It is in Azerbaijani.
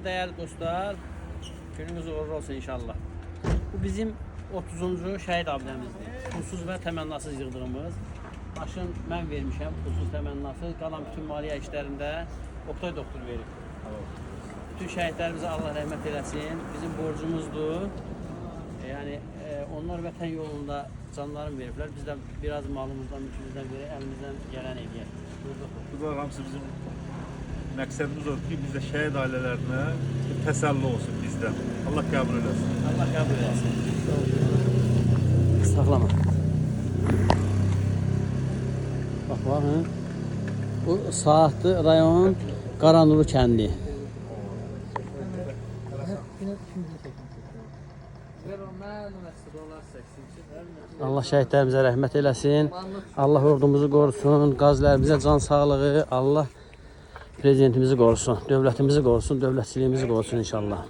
değerli dostlar. Gününüz uğurlu olsun inşallah. Bu bizim 30-cu şəhid abidəmizdir. Pulsuz və təmənnasız yığdığımız. Başın mən vermişəm, pulsuz təmənnasız. Qalan bütün maliyyə işlərində Oktay doktor verib. Bütün şəhidlərimizə Allah rəhmət eləsin. Bizim borcumuzdur. Yani onlar vətən yolunda canlarını veriblər. Biz də biraz malımızdan, mülkümüzdən verib, əlimizdən gələn eləyək. Bu da hamısı bizim məqsədimiz odur ki, bizdə şəhid ailələrinə təsəlli olsun bizdən. Allah qəbul eləsin. Allah qəbul eləsin. Saxlama. Bax, baxın. Bu Saatlı rayon Qaranuru kəndi. Allah şəhidlərimizə rəhmət eləsin. Allah ordumuzu qorusun. Qazilərimizə can sağlığı. Allah prezidentimizi qorusun. Dövlətimizi qorusun. Dövlətçiliyimizi qorusun inşallah.